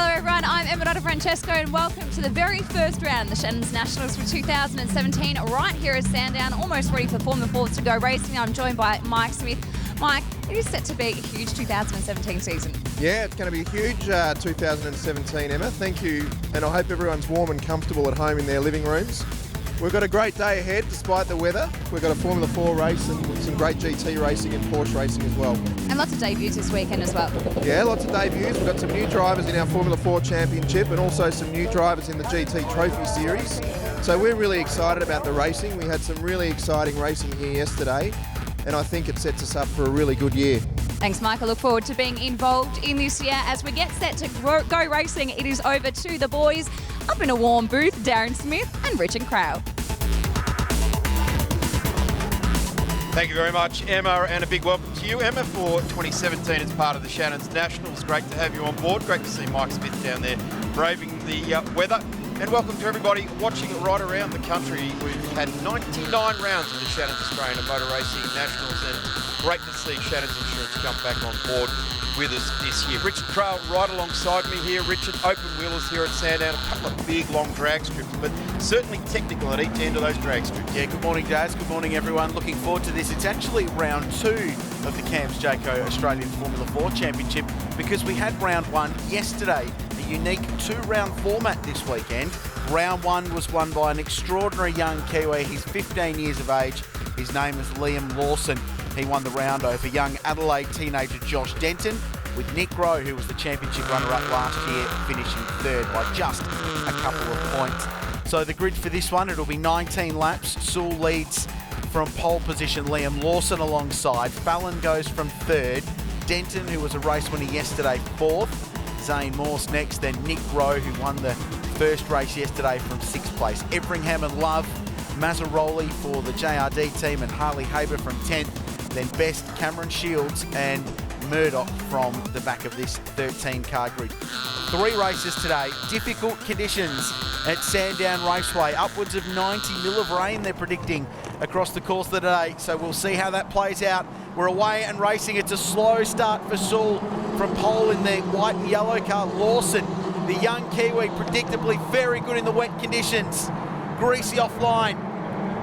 Hello everyone, I'm Emma Francesco and welcome to the very first round of the Shannons Nationals for 2017 right here at Sandown, almost ready for Formula 4 to go racing. I'm joined by Mike Smith. Mike, it is set to be a huge 2017 season. Yeah, it's going to be a huge 2017, Emma. Thank you, and I hope everyone's warm and comfortable at home in their living rooms. We've got a great day ahead despite the weather. We've got a Formula 4 race and some great GT racing and Porsche racing as well. And lots of debuts this weekend as well. Yeah, lots of debuts. We've got some new drivers in our Formula 4 Championship and also some new drivers in the GT Trophy Series. So we're really excited about the racing. We had some really exciting racing here yesterday, and I think it sets us up for a really good year. Thanks, Mike. I look forward to being involved in this year. As we get set to go racing, it is over to the boys up in a warm booth, Darren Smith and Richard Crow. Thank you very much, Emma, and a big welcome to you, Emma, for 2017 as part of the Shannons Nationals. Great to have you on board. Great to see Mike Smith down there braving the weather. And welcome to everybody watching it right around the country. We've had 99 rounds of the Shannons Australian Motor Racing Nationals, and great to see Shannons Insurance come back on board with us this year. Richard Crow right alongside me here. Richard, open wheelers here at Sandown, a couple of big long drag strips, but certainly technical at each end of those drag strips. Yeah, good morning, Daz. Good morning, everyone. Looking forward to this. It's actually round 2 of the CAMS Jayco Australian Formula 4 Championship, because we had round 1 yesterday. A unique 2-round format this weekend. Round 1 was won by an extraordinary young Kiwi. He's 15 years of age. His name is Liam Lawson. He won the round over young Adelaide teenager Josh Denton, with Nick Rowe, who was the championship runner-up last year, finishing 3rd by just a couple of points. So the grid for this one, it'll be 19 laps. Sewell leads from pole position, Liam Lawson alongside. Fallon goes from 3rd. Denton, who was a race winner yesterday, 4th. Zane Morse next, then Nick Rowe, who won the first race yesterday, from 6th place. Everingham and Love, Mazzaroli for the JRD team, and Harley Haber from 10th. Then Best, Cameron Shields and Murdoch from the back of this 13-car grid. 3 races today. Difficult conditions at Sandown Raceway. Upwards of 90 mil of rain they're predicting across the course of the day. So we'll see how that plays out. We're away and racing. It's a slow start for Sewell from pole in the white and yellow car. Lawson, the young Kiwi, predictably very good in the wet conditions. Greasy offline.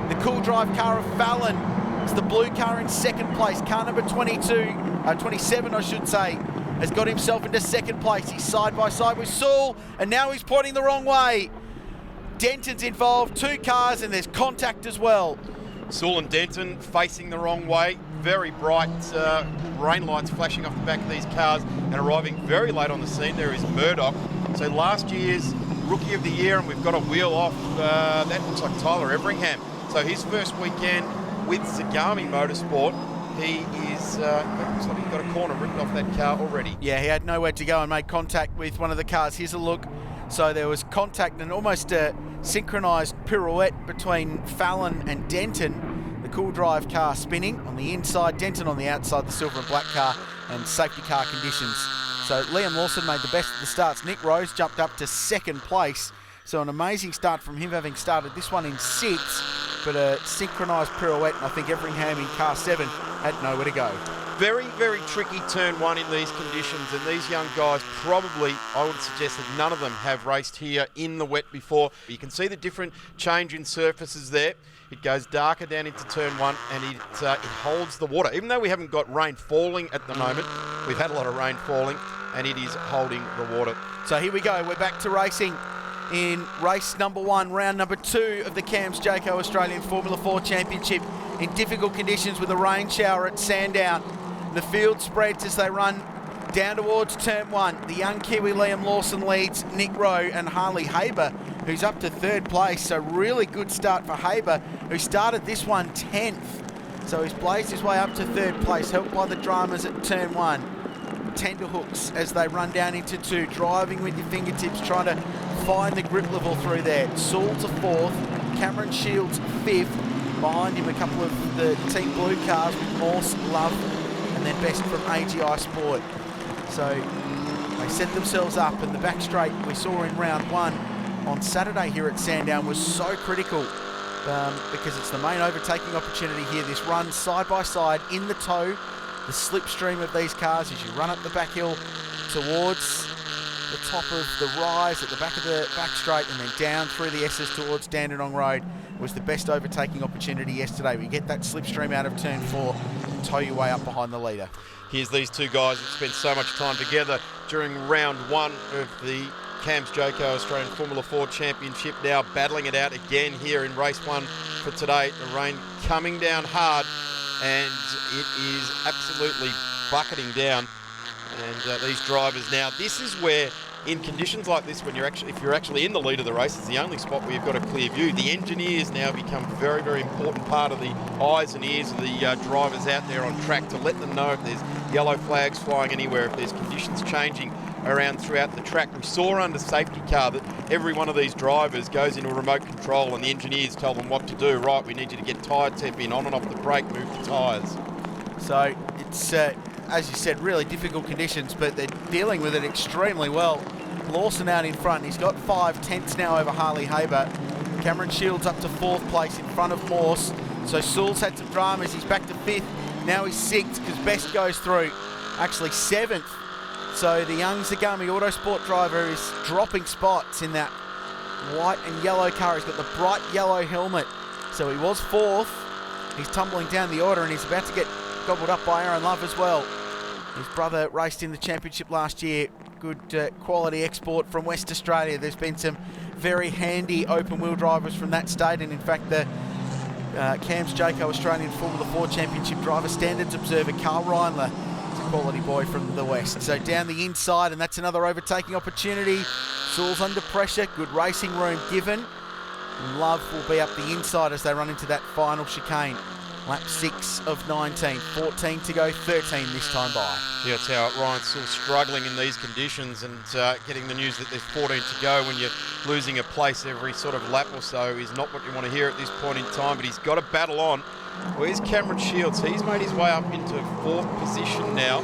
The cool drive car of Fallon. It's the blue car in 2nd place. Car number 27, I should say, has got himself into 2nd place. He's side by side with Sewell, and now he's pointing the wrong way. Denton's involved, 2 cars, and there's contact as well. Sewell and Denton facing the wrong way. Very bright rain lights flashing off the back of these cars, and arriving very late on the scene there is Murdoch. So last year's Rookie of the Year, and we've got a wheel off. That looks like Tyler Everingham. So his first weekend with Zagami Motorsport, he is, looks like he's got a corner ripped off that car already. Yeah, he had nowhere to go and made contact with one of the cars. Here's a look. So there was contact and almost a synchronised pirouette between Fallon and Denton. The cool drive car spinning on the inside, Denton on the outside, the silver and black car, and safety car conditions. So Liam Lawson made the best of the starts. Nick Rose jumped up to 2nd place. So an amazing start from him, having started this one in 6th, but a synchronised pirouette, and I think Everingham in car 7 had nowhere to go. Very, very tricky turn 1 in these conditions, and these young guys probably, I would suggest that none of them have raced here in the wet before. You can see the different change in surfaces there. It goes darker down into turn 1, and it holds the water. Even though we haven't got rain falling at the moment, we've had a lot of rain falling, and it is holding the water. So here we go, we're back to racing in race number 1, round number 2 of the CAMS Jayco Australian Formula 4 Championship, in difficult conditions with a rain shower at Sandown. The field spreads as they run down towards turn 1. The young Kiwi Liam Lawson leads Nick Rowe and Harley Haber, who's up to 3rd place. So really good start for Haber, who started this one 10th. So he's blazed his way up to 3rd place, helped by the dramas at turn 1. Tender hooks as they run down into 2, driving with your fingertips, trying to find the grip level through there. Sewell to 4th, Cameron Shields 5th, behind him a couple of the Team Blue cars with Morse, Love, and then Best from AGI Sport. So they set themselves up, and the back straight we saw in round 1 on Saturday here at Sandown was so critical because it's the main overtaking opportunity here. This run side by side in the tow, the slipstream of these cars as you run up the back hill towards the top of the rise at the back of the back straight and then down through the S's towards Dandenong Road was the best overtaking opportunity yesterday. We get that slipstream out of turn 4 and tow your way up behind the leader. Here's these two guys that spent so much time together during round 1 of the Cam's Jayco Australian Formula 4 Championship, now battling it out again here in race 1 for today. The rain coming down hard and it is absolutely bucketing down. And these drivers now, this is where in conditions like this, when if you're actually in the lead of the race, it's the only spot where you've got a clear view. The engineers now become a very, very important part of the eyes and ears of the drivers out there on track to let them know if there's yellow flags flying anywhere, if there's conditions changing around throughout the track. We saw under safety car that every one of these drivers goes into a remote control and the engineers tell them what to do. Right, we need you to get tyre tip in, on and off the brake, move the tyres. So it's, as you said, really difficult conditions, but they're dealing with it extremely well. Lawson out in front. He's got 5 tenths now over Harley Haber. Cameron Shields up to 4th place in front of Morse. So Sewell's had some dramas. He's back to 5th. Now he's 6th because Best goes through. Actually 7th. So the young Zagami Autosport driver is dropping spots in that white and yellow car. He's got the bright yellow helmet. So he was 4th. He's tumbling down the order and he's about to get gobbled up by Aaron Love as well. His brother raced in the championship last year. Good quality export from West Australia. There's been some very handy open wheel drivers from that state, and in fact the Cam's Jayco Australian Formula 4 Championship driver standards observer Carl Reindler is a quality boy from the West. So down the inside, and that's another overtaking opportunity. Sewell's under pressure, good racing room given. And Love will be up the inside as they run into that final chicane. Lap 6 of 19, 14 to go, 13 this time by. Yeah, that's how Ryan's still struggling in these conditions, and getting the news that there's 14 to go when you're losing a place every sort of lap or so is not what you want to hear at this point in time, but he's got to battle on. Where's Cameron Shields? He's made his way up into 4th position now.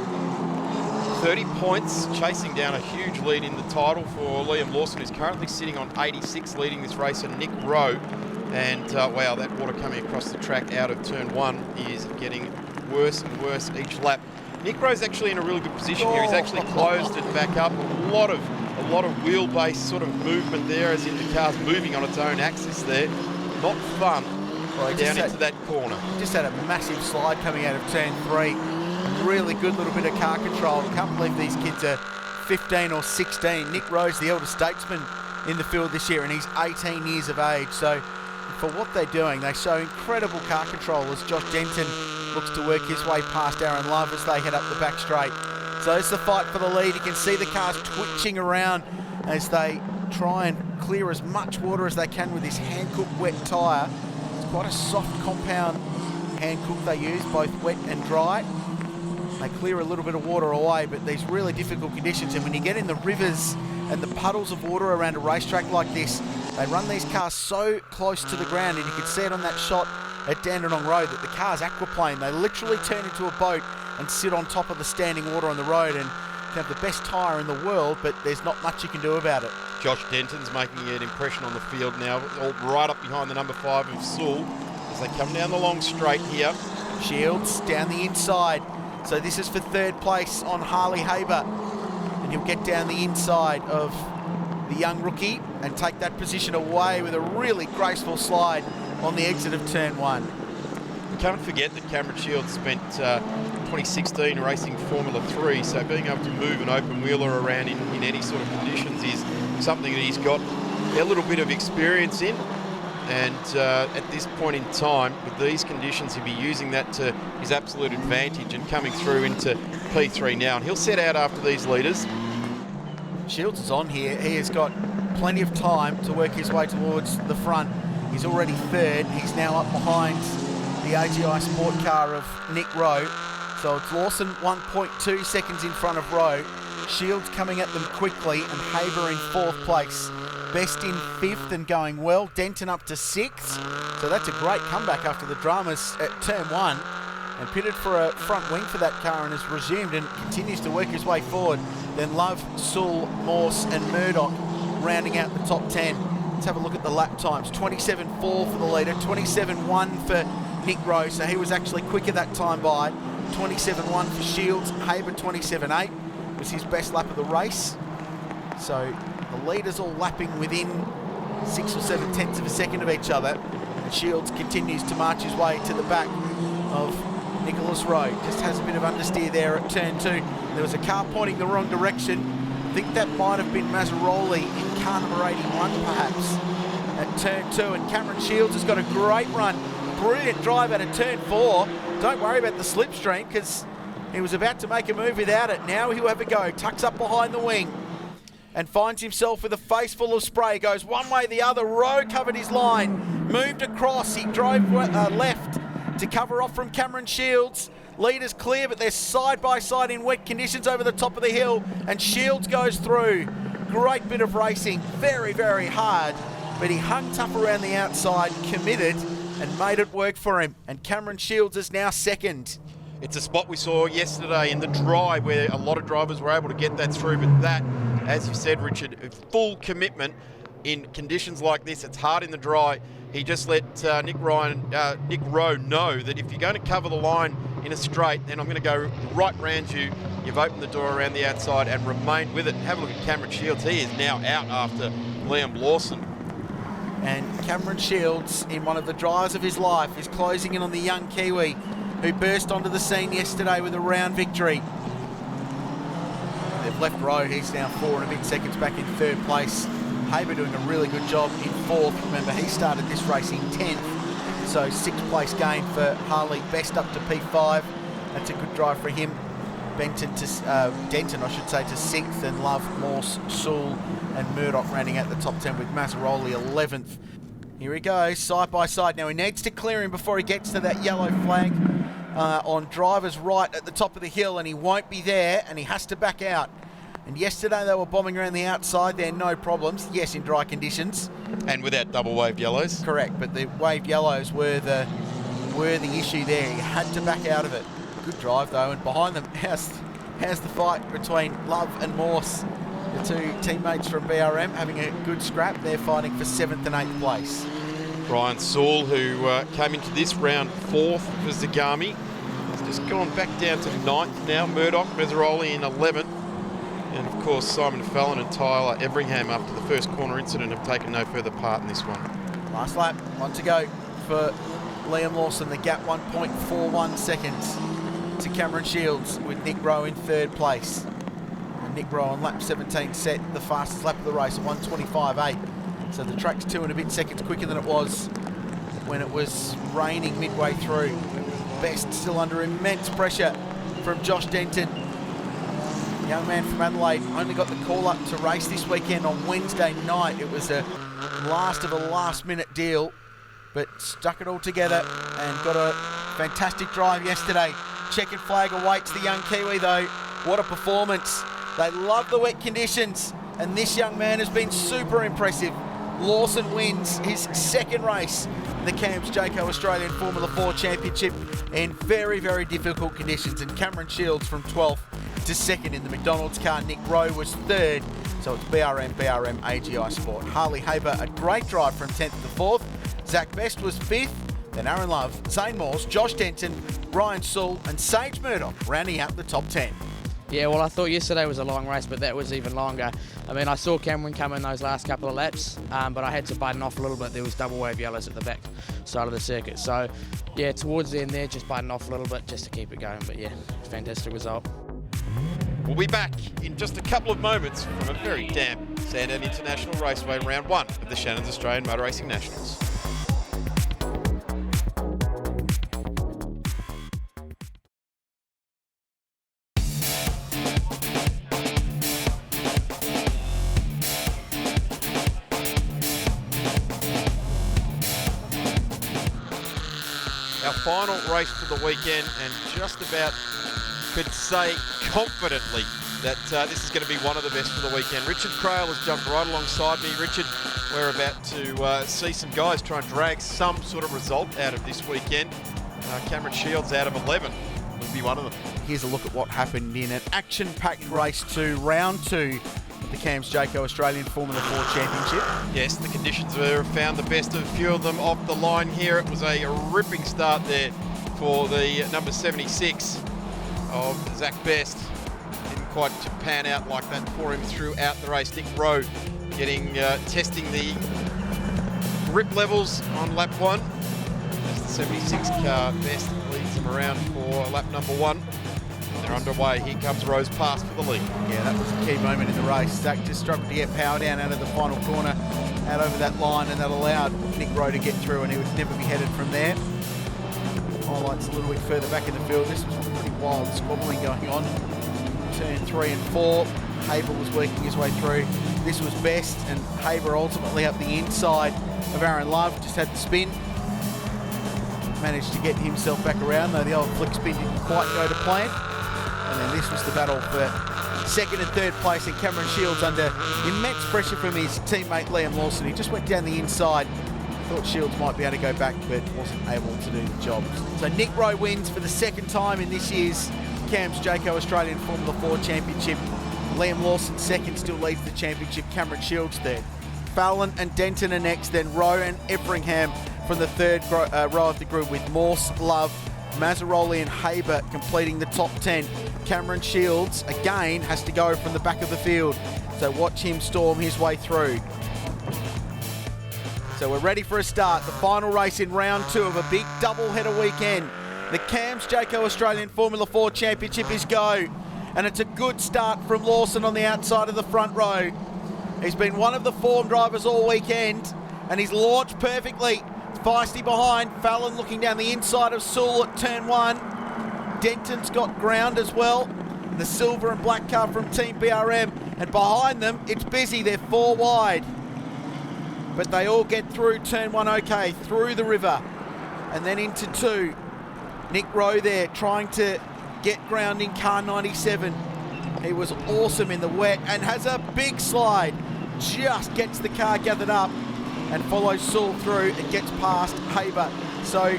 30 points, chasing down a huge lead in the title for Liam Lawson, who's currently sitting on 86, leading this race, and Nick Rowe. And wow, that water coming across the track out of turn 1 is getting worse and worse each lap. Nick Rowe's actually in a really good position here. He's actually closed it back up. A lot of wheelbase sort of movement there, as in the car's moving on its own axis there. Not fun. Well, down into that corner. Just had a massive slide coming out of turn 3. Really good little bit of car control. I can't believe these kids are 15 or 16. Nick Rowe's the elder statesman in the field this year, and he's 18 years of age. So for what they're doing, they show incredible car control as Josh Denton looks to work his way past Aaron Love as they head up the back straight. So it's the fight for the lead. You can see the cars twitching around as they try and clear as much water as they can with this hand-cooked wet tyre. It's quite a soft compound hand-cook they use, both wet and dry. They clear a little bit of water away, but these really difficult conditions, and when you get in the rivers and the puddles of water around a racetrack like this, they run these cars so close to the ground, and you can see it on that shot at Dandenong Road that the car's aquaplane. They literally turn into a boat and sit on top of the standing water on the road, and you have the best tyre in the world, but there's not much you can do about it. Josh Denton's making an impression on the field now, all right up behind the number 5 of Sewell as they come down the long straight here. Shields down the inside. So this is for 3rd place on Harley Haber, and he'll get down the inside of the young rookie and take that position away with a really graceful slide on the exit of turn 1. Can't forget that Cameron Shields spent 2016 racing Formula 3, so being able to move an open wheeler around in any sort of conditions is something that he's got a little bit of experience in. And at this point in time, with these conditions, he'll be using that to his absolute advantage and coming through into P3 now. And he'll set out after these leaders. Shields is on here. He has got plenty of time to work his way towards the front. He's already 3rd. He's now up behind the AGI Sport car of Nick Rowe. So it's Lawson 1.2 seconds in front of Rowe. Shields coming at them quickly, and Haber in 4th place. Best in 5th and going well. Denton up to 6th. So that's a great comeback after the dramas at turn 1. And pitted for a front wing for that car and has resumed and continues to work his way forward. Then Love, Sewell, Morse and Murdoch rounding out the top 10. Let's have a look at the lap times. 27.4 for the leader, 27.1 for Nick Rowe, so he was actually quicker that time by. 27.1 for Shields, Haber 27.8 was his best lap of the race. So the leaders all lapping within 6 or 7 tenths of a second of each other. And Shields continues to march his way to the back of Nicholas Rowe. Just has a bit of understeer there at turn 2. There was a car pointing the wrong direction. I think that might have been Mazzaroli in car number 81 perhaps at turn 2. And Cameron Shields has got a great run. Brilliant drive out of turn 4. Don't worry about the slipstream because he was about to make a move without it. Now he'll have a go. Tucks up behind the wing and finds himself with a face full of spray. Goes one way, the other. Rowe covered his line. Moved across. He drove left to cover off from Cameron Shields. Leaders clear, but they're side by side in wet conditions over the top of the hill. And Shields goes through. Great bit of racing. Very, very hard. But he hung tough around the outside, committed, and made it work for him. And Cameron Shields is now second. It's a spot we saw yesterday in the dry where a lot of drivers were able to get that through, but that, as you said, Richard, full commitment in conditions like this. It's hard in the dry. He just let Nick Rowe know that if you're going to cover the line in a straight, then I'm going to go right round you. You've opened the door around the outside and remained with it. Have a look at Cameron Shields. He is now out after Liam Lawson. And Cameron Shields, in one of the drives of his life, is closing in on the young Kiwi who burst onto the scene yesterday with a round victory. They've left Rowe. He's now 4 and a bit seconds back in 3rd place. Haber doing a really good job in 4th. Remember, he started this race in 10th. So 6th place gain for Harley. Best up to P5. That's a good drive for him. Denton, to 6th, and Love, Morse, Sewell and Murdoch rounding out the top 10 with Mazzaroli 11th. Here he goes, side by side. Now he needs to clear him before he gets to that yellow flag on driver's right at the top of the hill, and he won't be there, and he has to back out. And yesterday they were bombing around the outside there, no problems. Yes, in dry conditions. And without double waved yellows. Correct, but the waved yellows were the issue there. He had to back out of it. Good drive though, and behind them, how's the fight between Love and Morse? The two teammates from BRM having a good scrap. They're fighting for 7th and 8th place. Brian Sewell, who came into this round 4th for Zagami, has just gone back down to 9th now. Murdoch, Mazzaroli in 11th. And of course, Simon Fallon and Tyler Everingham, after the first corner incident, have taken no further part in this one. Last lap, one to go for Liam Lawson. The gap 1.41 seconds to Cameron Shields, with Nick Rowe in 3rd place. And Nick Rowe on lap 17 set the fastest lap of the race at 1:25.8. So the track's 2 and a bit seconds quicker than it was when it was raining midway through. Best still under immense pressure from Josh Denton. Young man from Adelaide only got the call up to race this weekend on Wednesday night. It was a last of a last minute deal, but stuck it all together and got a fantastic drive yesterday. Checkered flag awaits the young Kiwi though. What a performance. They love the wet conditions, and this young man has been super impressive. Lawson wins his 2nd race in the Cams Jayco Australian Formula 4 Championship in very, very difficult conditions, and Cameron Shields from 12th to 2nd in the McDonald's car. Nick Rowe was 3rd, so it's BRM, AGI Sport. Harley Haber, a great drive from 10th to 4th. Zach Best was 5th, then Aaron Love, Zane Morse, Josh Denton, Brian Sewell and Sage Murdoch rounding out the top 10. Yeah, well, I thought yesterday was a long race, but that was even longer. I mean, I saw Cameron come in those last couple of laps, but I had to button off a little bit. There was double wave yellows at the back side of the circuit. So, yeah, towards the end there, just button off a little bit just to keep it going. But, yeah, fantastic result. We'll be back in just a couple of moments from a very damp Sandown International Raceway, round 1 of the Shannons Australian Motor Racing Nationals. Our final race for the weekend, and just about could say confidently that this is going to be one of the best for the weekend. Richard Crail has jumped right alongside me. Richard, we're about to see some guys try and drag some sort of result out of this weekend. Cameron Shields out of 11 would be one of them. Here's a look at what happened in an action-packed race 2, round 2 of the Cams Jayco Australian Formula 4 Championship. Yes, the conditions have found the best of a few of them off the line here. It was a ripping start there for the number 76 of Zach Best. Didn't quite pan out like that for him throughout the race. Nick Rowe testing the grip levels on lap 1. The 76 car best leads them around for lap number 1. They're underway. Here comes Rowe's pass for the lead. Yeah, that was a key moment in the race. Zach just struggled to get power down out of the final corner, out over that line, and that allowed Nick Rowe to get through, and he would never be headed from there. Highlights a little bit further back in the field. This was pretty wild squabbling going on. Turn 3 and 4. Haber was working his way through. This was best, and Haber ultimately up the inside of Aaron Love, just had the spin. Managed to get himself back around, though the old flick spin didn't quite go to plan. And then this was the battle for second and third place, and Cameron Shields under immense pressure from his teammate Liam Lawson. He just went down the inside. Thought Shields might be able to go back, but wasn't able to do the job. So Nick Rowe wins for the second time in this year's CAMS Jayco Australian Formula 4 Championship. Liam Lawson second, still leads the championship. Cameron Shields third. Fallon and Denton are next, then Rowe and Everingham from the third row of the group, with Morse, Love, Mazzaroli and Haber completing the top 10. Cameron Shields, again, has to go from the back of the field. So watch him storm his way through. So we're ready for a start. The final race in round 2 of a big double-header weekend. The CAMS Jayco Australian Formula 4 Championship is go. And it's a good start from Lawson on the outside of the front row. He's been one of the form drivers all weekend, and he's launched perfectly. Feisty behind. Fallon looking down the inside of Sewell at turn 1. Denton's got ground as well. The silver and black car from Team BRM. And behind them, it's busy. They're 4 wide. But they all get through turn 1 okay, through the river. And then into 2. Nick Rowe there trying to get ground in car 97. He was awesome in the wet and has a big slide. Just gets the car gathered up and follows Sewell through and gets past Haber. So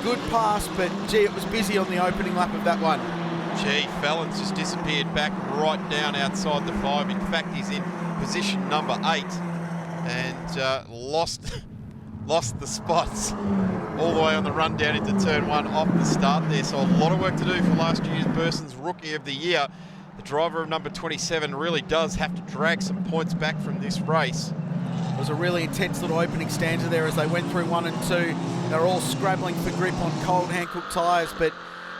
good pass, but gee, it was busy on the opening lap of that one. Gee, Fallon's just disappeared back right down outside the 5. In fact, he's in position number 8 and lost the spots all the way on the run down into turn 1 off the start there. So a lot of work to do for last year's person's Rookie of the Year. The driver of number 27 really does have to drag some points back from this race. It was a really intense little opening stanza there as they went through 1 and 2. They're all scrabbling for grip on cold Hankook tyres, but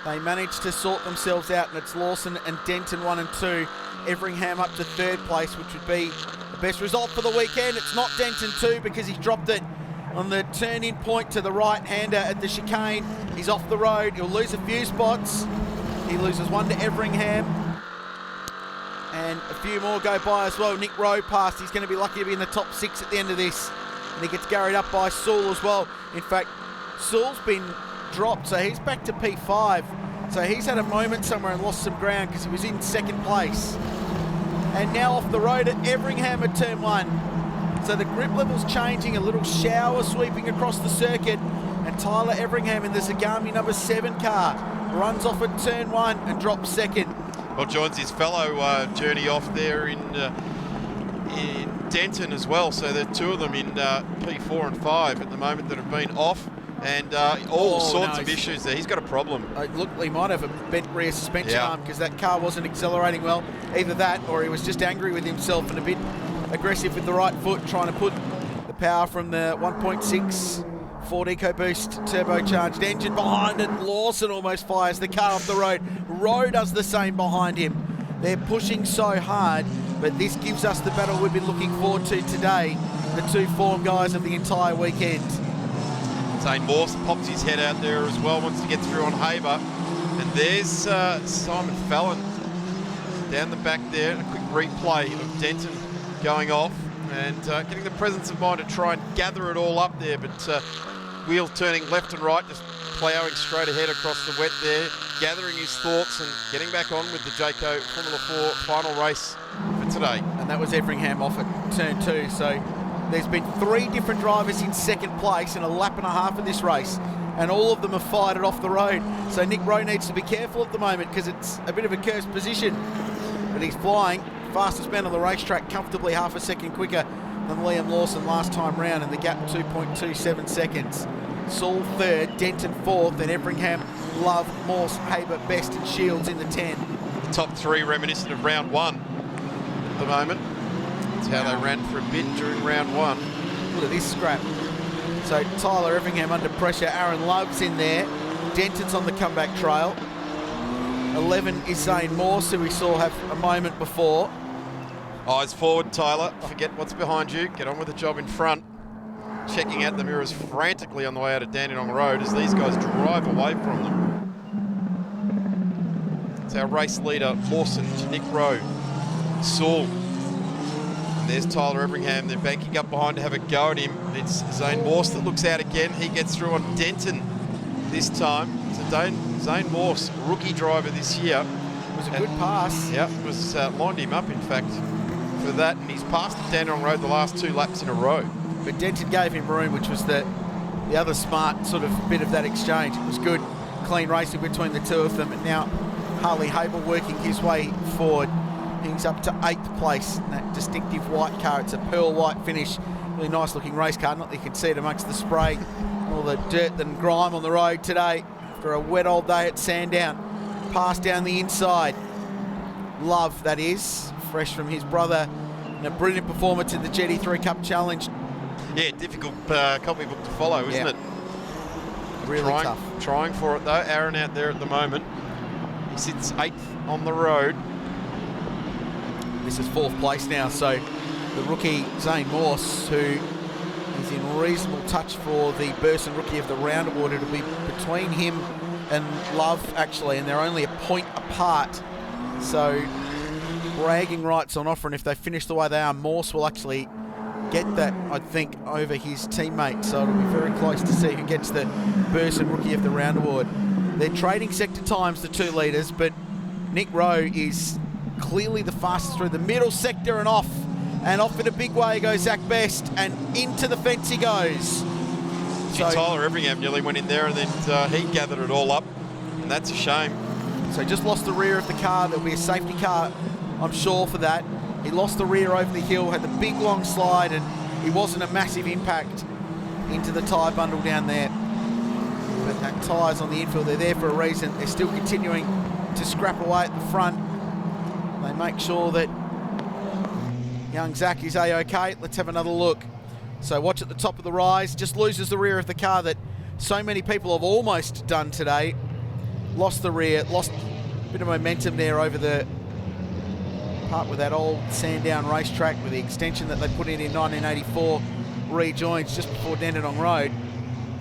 they managed to sort themselves out, and it's Lawson and Denton 1 and 2. Everingham up to 3rd place, which would be the best result for the weekend. It's not Denton 2 because he's dropped it on the turn-in point to the right-hander at the chicane. He's off the road. He'll lose a few spots. He loses 1 to Everingham. And a few more go by as well. Nick Rowe passed. He's going to be lucky to be in the top 6 at the end of this. And he gets carried up by Sewell as well. In fact, Sewell's been dropped, so he's back to P5. So he's had a moment somewhere and lost some ground because he was in 2nd place. And now off the road at Everingham at turn 1. So the grip level's changing, a little shower sweeping across the circuit. And Tyler Everingham in the Zagami number 7 car runs off at turn 1 and drops 2nd. Well, joins his fellow journey off there in Denton as well. So there are 2 of them in P4 and 5 at the moment that have been off. And all sorts of issues there. He's got a problem. Look, he might have a bent rear suspension arm because that car wasn't accelerating well. Either that or he was just angry with himself and a bit aggressive with the right foot, trying to put the power from the 1.6 Ford EcoBoost turbocharged engine behind it. Lawson almost fires the car off the road. Rowe does the same behind him. They're pushing so hard, but this gives us the battle we've been looking forward to today. The 2 form guys of the entire weekend. Zane Morse pops his head out there as well, wants to get through on Haber. And there's Simon Fallon down the back there. A quick replay of Denton going off and getting the presence of mind to try and gather it all up there. But wheel turning left and right, just ploughing straight ahead across the wet there, gathering his thoughts and getting back on with the Jayco Formula 4 final race for today. And that was Everingham off at turn 2. So there's been 3 different drivers in 2nd place in a lap and a half of this race, and all of them have fired it off the road. So Nick Rowe needs to be careful at the moment because it's a bit of a cursed position. But he's flying, fastest man on the racetrack, comfortably half a second quicker than Liam Lawson last time round, and the gap 2.27 seconds. Sewell 3rd, Denton 4th, and Everingham, Love, Morse, Haber, Best and Shields in the 10. top three reminiscent of round one at the moment. That's how they ran for a bit during round one. Look at this scrap. So Tyler Everingham under pressure. Aaron Love's in there. Denton's on the comeback trail. 11 is Zane Morse, who we saw have a moment before. Eyes forward, Tyler. Forget what's behind you. Get on with the job in front. Checking out the mirrors frantically on the way out of Dandenong Road as these guys drive away from them. It's our race leader, Lawson, to Nick Rowe, Saul. And there's Tyler Everingham. They're banking up behind to have a go at him. It's Zane Morse that looks out again. He gets through on Denton this time. So Zane Morse, rookie driver this year. It was a good pass. Yeah, it was lined him up, in fact, for that. And he's passed the Dandenong Road the last 2 laps in a row. But Denton gave him room, which was the other smart sort of bit of that exchange. It was good, clean racing between the two of them. And now Harley Habel working his way forward. He's up to 8th place in that distinctive white car. It's a pearl white finish. Really nice looking race car. Not that you can see it amongst the spray, all the dirt and grime on the road today after a wet old day at Sandown. Pass down the inside. Love, that is, fresh from his brother. And a brilliant performance in the GT3 Cup Challenge. Yeah, difficult copybook to follow, isn't it? Really tough. Trying for it though. Aaron out there at the moment. He sits 8th on the road. This is 4th place now, so the rookie Zane Morse, who is in reasonable touch for the Burson Rookie of the Round award. It'll be between him and Love, actually, and they're only a point apart. So bragging rights on offer, and if they finish the way they are, Morse will actually get that, I think, over his teammate. So it'll be very close to see who gets the Burson Rookie of the Round award. They're trading sector times, the 2 leaders, but Nick Rowe is clearly the fastest through the middle sector and off. And off in a big way goes Zach Best, and into the fence he goes. So Tyler Everingham nearly went in there, and then he gathered it all up, and that's a shame. So just lost the rear of the car. There'll be a safety car, I'm sure, for that. He lost the rear over the hill, had the big long slide, and it wasn't a massive impact into the tyre bundle down there. But that tyres on the infield, they're there for a reason. They're still continuing to scrap away at the front. They make sure that young Zach is A-OK. Let's have another look. So watch at the top of the rise. Just loses the rear of the car that so many people have almost done today. Lost the rear, lost a bit of momentum there over the part with that old Sandown racetrack with the extension that they put in 1984. Rejoins just before Dandenong Road,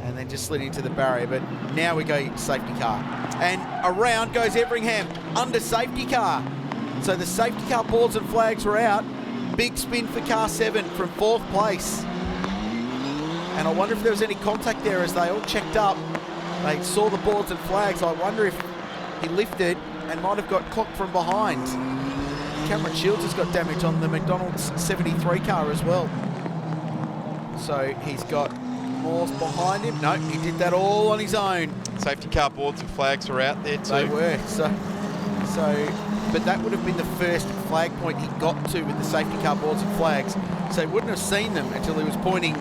and then just slid into the barrier. But now we go safety car. And around goes Everingham under safety car. So the safety car boards and flags were out. Big spin for car 7 from 4th place. And I wonder if there was any contact there as they all checked up. They saw the boards and flags. I wonder if he lifted and might have got clocked from behind. Cameron Shields has got damage on the McDonald's 73 car as well. So he's got Morse behind him. No, he did that all on his own. Safety car boards and flags were out there too. They were. But that would have been the first flag point he got to with the safety car boards and flags. So he wouldn't have seen them until he was pointing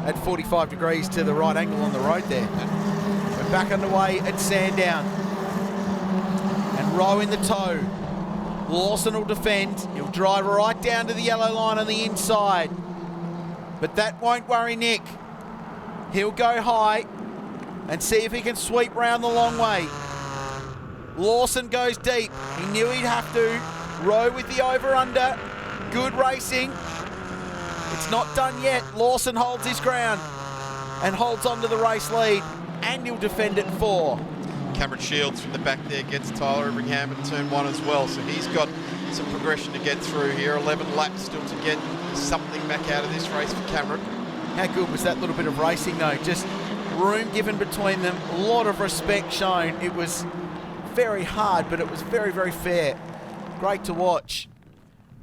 at 45 degrees to the right angle on the road there. We're back underway at Sandown. And Rowe in the tow. Lawson will defend. He'll drive right down to the yellow line on the inside. But that won't worry Nick. He'll go high and see if he can sweep round the long way. Lawson goes deep. He knew he'd have to. Rowe with the over-under. Good racing. It's not done yet. Lawson holds his ground and holds on to the race lead, and he'll defend at 4. Cameron Shields from the back there gets Tyler Everingham in turn 1 as well. So he's got some progression to get through here. 11 laps still to get something back out of this race for Cameron. How good was that little bit of racing though? Just room given between them. A lot of respect shown. It was very hard, but it was very, very fair. Great to watch.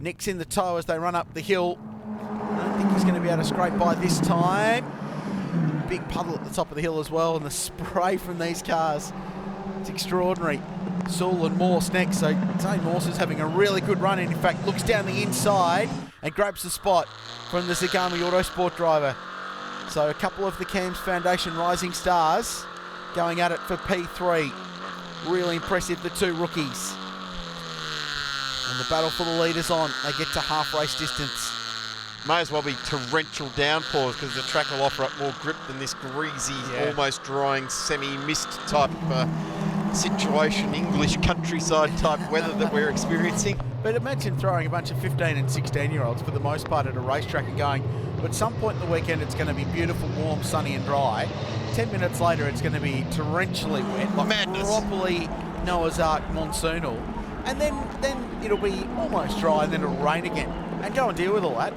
Nick's in the tow as they run up the hill. I don't think he's going to be able to scrape by this time. Big puddle at the top of the hill as well, and the spray from these cars. It's extraordinary. Sewell and Morse next, so Zane Morse is having a really good run, and in fact looks down the inside and grabs the spot from the Zagami Autosport driver. So a couple of the Cams Foundation rising stars going at it for P3. Really impressive, the 2 rookies. And the battle for the leaders on. They get to half race distance. May as well be torrential downpours because the track will offer up more grip than this greasy, almost drying, semi-mist type situation, English countryside type weather that we're experiencing. But imagine throwing a bunch of 15 and 16-year-olds for the most part at a racetrack and going, but at some point in the weekend it's going to be beautiful, warm, sunny and dry. 10 minutes later it's going to be torrentially wet, like madness. Properly Noah's Ark monsoonal. And then it'll be almost dry and then it'll rain again. And go and deal with all that.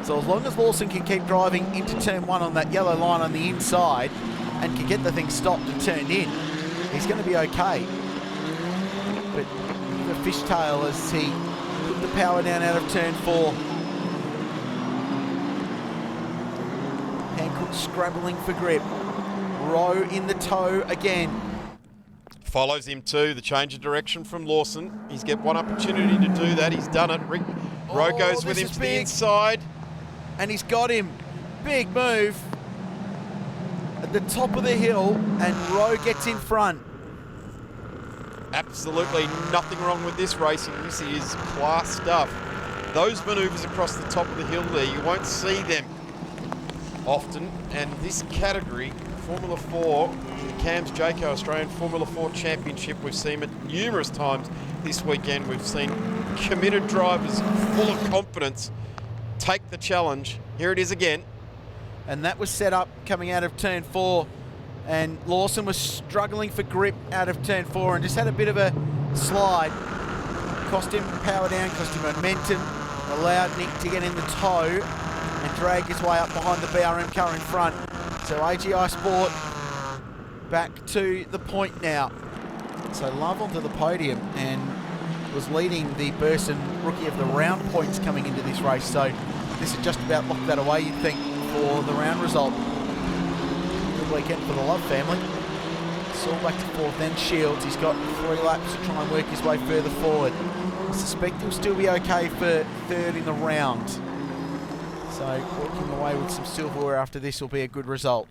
So as long as Lawson can keep driving into turn 1 on that yellow line on the inside and can get the thing stopped and turned in, he's going to be okay. But the fishtail as he put the power down out of turn 4. Hancock scrabbling for grip. Rowe in the tow again. Follows him too, the change of direction from Lawson. He's got one opportunity to do that. He's done it. Rowe goes with him to the inside. And he's got him. Big move at the top of the hill, and Rowe gets in front. Absolutely nothing wrong with this racing. This is class stuff. Those manoeuvres across the top of the hill there, you won't see them often. And this category, Formula 4, the CAMS Jayco Australian Formula 4 Championship, we've seen it numerous times this weekend. We've seen committed drivers full of confidence take the challenge. Here it is again. And that was set up coming out of turn 4. And Lawson was struggling for grip out of turn 4 and just had a bit of a slide. Cost him power down, cost him momentum. Allowed Nick to get in the tow and drag his way up behind the BRM car in front. So AGI Sport back to the point now. So Love onto the podium and was leading the Burson Rookie of the Round points coming into this race. So this is just about locked that away, you'd think, for the round result. Good weekend for the Love family. Saul back to 4th, then Shields. He's got 3 laps to try and work his way further forward. I suspect he'll still be okay for 3rd in the round. So walking away with some silverware after this will be a good result.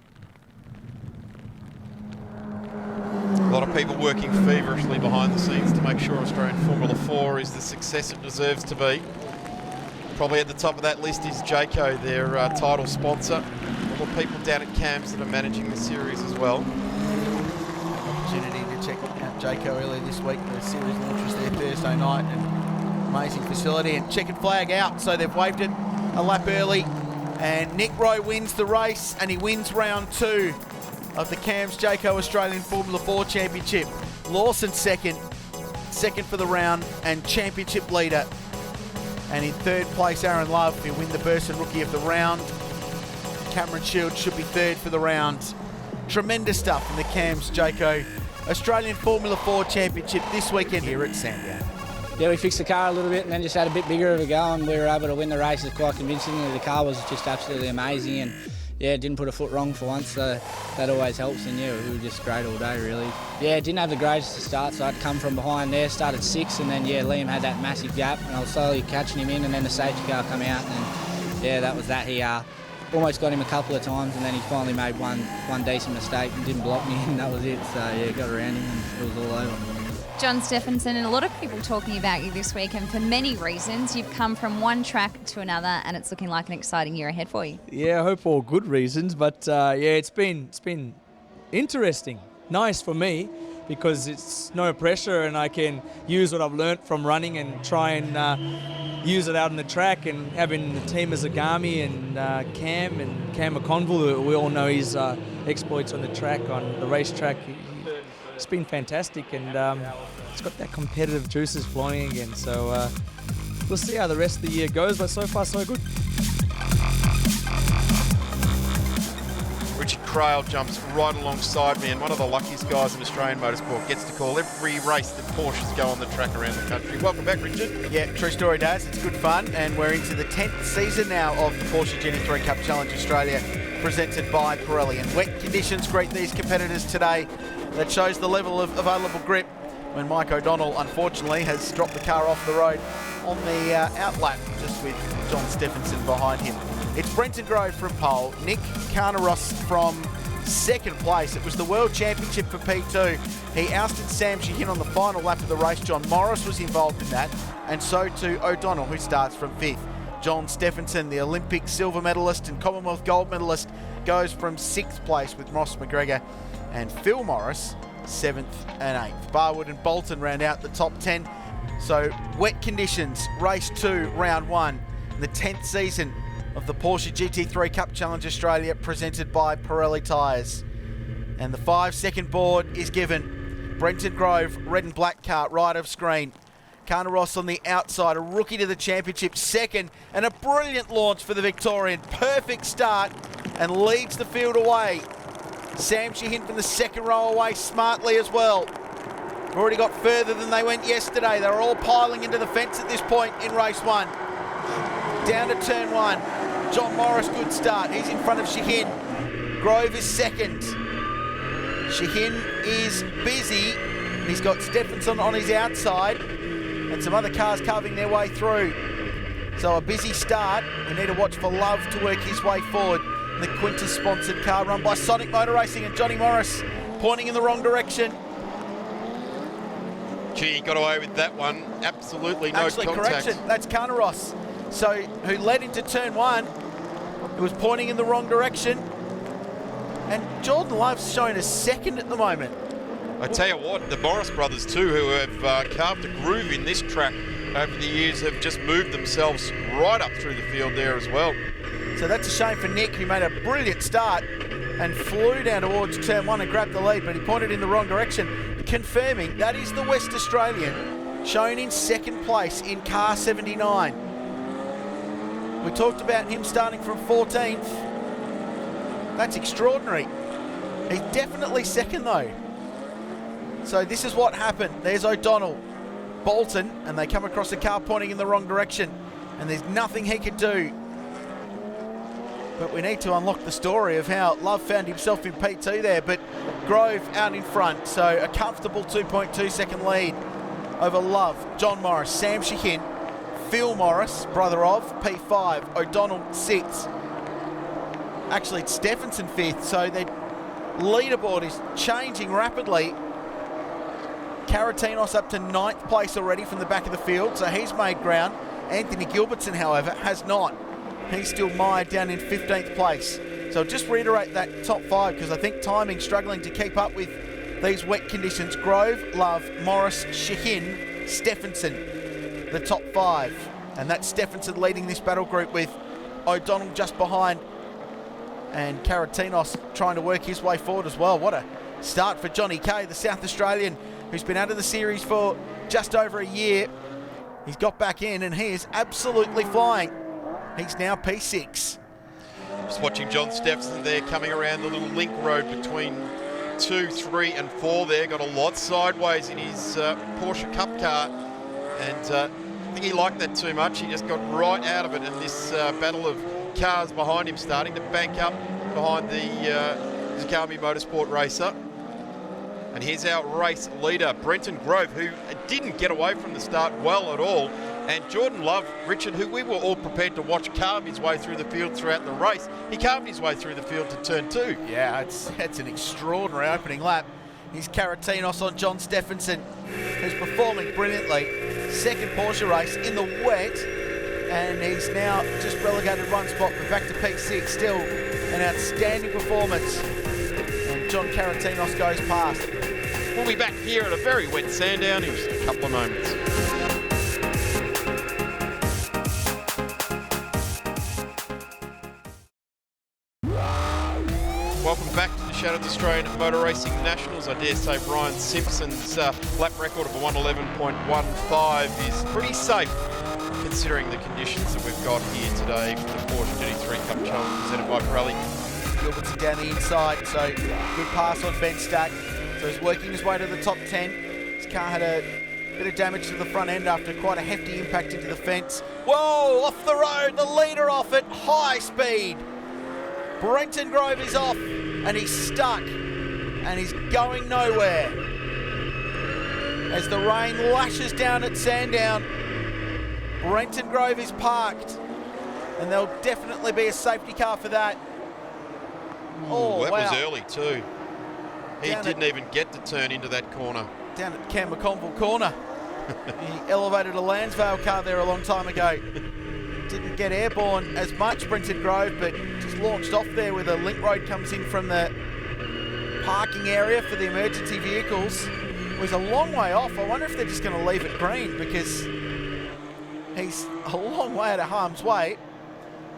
A lot of people working feverishly behind the scenes to make sure Australian Formula 4 is the success it deserves to be. Probably at the top of that list is Jayco, their title sponsor. A lot of people down at CAMS that are managing the series as well. Opportunity to check out Jayco earlier this week. The series launch was there Thursday night, and amazing facility, and checkered flag out, so they've waved it a lap early. And Nick Rowe wins the race, and he wins round 2 of the CAMS Jayco Australian Formula 4 Championship. Lawson second for the round and championship leader. And in 3rd place, Aaron Love, who win the Burson Rookie of the Round. Cameron Shields should be 3rd for the round. Tremendous stuff in the CAMS Jayco Australian Formula 4 Championship this weekend here at Sandown. Yeah, we fixed the car a little bit and then just had a bit bigger of a go, and we were able to win the races quite convincingly. The car was just absolutely amazing, and yeah, didn't put a foot wrong for once, so that always helps. And yeah, we were just great all day, really. Yeah, didn't have the greatest to start, so I had to come from behind there, started 6th, and then yeah, Liam had that massive gap, and I was slowly catching him in, and then the safety car come out, and yeah, that was that. He almost got him a couple of times, and then he finally made one decent mistake and didn't block me, and that was it. So yeah, got around him, and it was all over. John Stephenson, and a lot of people talking about you this week, and for many reasons. You've come from one track to another, and it's looking like an exciting year ahead for you. Yeah, I hope for good reasons, but yeah, it's been interesting, nice for me, because it's no pressure, and I can use what I've learnt from running and try and use it out on the track. And having the team as Agami and Cam McConville, we all know his exploits on the track, on the racetrack. It's been fantastic, and it's got that competitive juices flowing again. So we'll see how the rest of the year goes, but so far so good. Richard Crail jumps right alongside me, and one of the luckiest guys in Australian motorsport gets to call every race that Porsches go on the track around the country. Welcome back, Richard. Yeah, true story, Daz. It's good fun, and we're into the 10th season now of the Porsche GT3 Cup Challenge Australia, presented by Pirelli. And wet conditions greet these competitors today. That shows the level of available grip when Mike O'Donnell, unfortunately, has dropped the car off the road on the outlap, just with John Stephenson behind him. It's Brenton Grove from pole, Nick Carnaros from second place. It was the World Championship for P2. He ousted Sam Sheehan on the final lap of the race. John Morris was involved in that, and so too O'Donnell, who starts from 5th. John Stephenson, the Olympic silver medalist and Commonwealth gold medalist, goes from 6th place with Ross McGregor, and Phil Morris 7th and 8th. Barwood and Bolton round out the top 10. So wet conditions, race 2, round 1, the 10th season of the Porsche GT3 Cup Challenge Australia, presented by Pirelli Tyres. And the 5-second board is given. Brenton Grove, red and black car, right of screen. Kana Ross on the outside, a rookie to the championship, second, and a brilliant launch for the Victorian. Perfect start, and leads the field away. Sam Sheehan from the second row away smartly as well. Already got further than they went yesterday. They were all piling into the fence at this point in race 1. Down to turn 1. John Morris, good start. He's in front of Sheehan. Grove is second. Sheehan is busy. He's got Stephenson on his outside and some other cars carving their way through. So a busy start. We need to watch for Love to work his way forward. The Quintus-sponsored car run by Sonic Motor Racing, and Johnny Morris pointing in the wrong direction. Gee, he got away with that one. Absolutely no contact. Correction, that's Kana Ross. So, who led into turn 1, who was pointing in the wrong direction. And Jordan Love's showing a second at the moment. I tell you what, the Morris brothers too, who have carved a groove in this track over the years, have just moved themselves right up through the field there as well. So that's a shame for Nick, who made a brilliant start and flew down towards turn 1 and grabbed the lead, but he pointed in the wrong direction, confirming that is the West Australian shown in second place in car 79. We talked about him starting from 14th. That's extraordinary. He's definitely second though. So this is what happened. There's O'Donnell, Bolton, and they come across a car pointing in the wrong direction, and there's nothing he could do. But we need to unlock the story of how Love found himself in P2 there, but Grove out in front, so a comfortable 2.2 second lead over Love. John Morris, Sam Sheehan, Phil Morris, brother of, P5, O'Donnell 6th. Actually, it's Stephenson 5th, so the leaderboard is changing rapidly. Caratinos up to 9th place already from the back of the field, so he's made ground. Anthony Gilbertson, however, has not. He's still mired down in 15th place. So I'll just reiterate that top 5, because I think timing's struggling to keep up with these wet conditions. Grove, Love, Morris, Sheehan, Stephenson, the top 5. And that's Stephenson leading this battle group with O'Donnell just behind. And Caratinos trying to work his way forward as well. What a start for Johnny Kay, the South Australian, who's been out of the series for just over a year. He's got back in and he is absolutely flying. He's now P6. Just watching John Stephenson there coming around the little link road between 2, 3 and 4 there. Got a lot sideways in his Porsche Cup car, and I think he liked that too much. He just got right out of it, and this battle of cars behind him starting to bank up behind the Zakami Motorsport racer. And here's our race leader, Brenton Grove, who didn't get away from the start well at all. And Jordan Love, Richard, who we were all prepared to watch carve his way through the field throughout the race, he carved his way through the field to turn 2. Yeah, it's an extraordinary opening lap. He's Caratinos on John Stephenson, who's performing brilliantly. Second Porsche race in the wet, and he's now just relegated one spot, but back to P6. Still an outstanding performance. And John Caratinos goes past. We'll be back here at a very wet Sandown in just a couple of moments. Welcome back to the Shannons Australian Motor Racing Nationals. I dare say Brian Simpson's lap record of a 111.15 is pretty safe considering the conditions that we've got here today for the Porsche GT3 Cup Challenge presented by Pirelli. Gilbertson down the inside, so good pass on Ben Stack. So he's working his way to the top 10. His car had a bit of damage to the front end after quite a hefty impact into the fence. Whoa, off the road, the leader off at high speed. Brenton Grove is off, and he's stuck, and he's going nowhere. As the rain lashes down at Sandown, Brenton Grove is parked, and there'll definitely be a safety car for that. Oh, that wow. was early too. He Down didn't even get to turn into that corner. Down at Cam McConville corner. He elevated a Lansvale car there a long time ago. Didn't get airborne as much, Brenton Grove, but just launched off there where the link road comes in from the parking area for the emergency vehicles. It was a long way off. I wonder if they're just going to leave it green because he's a long way out of harm's way.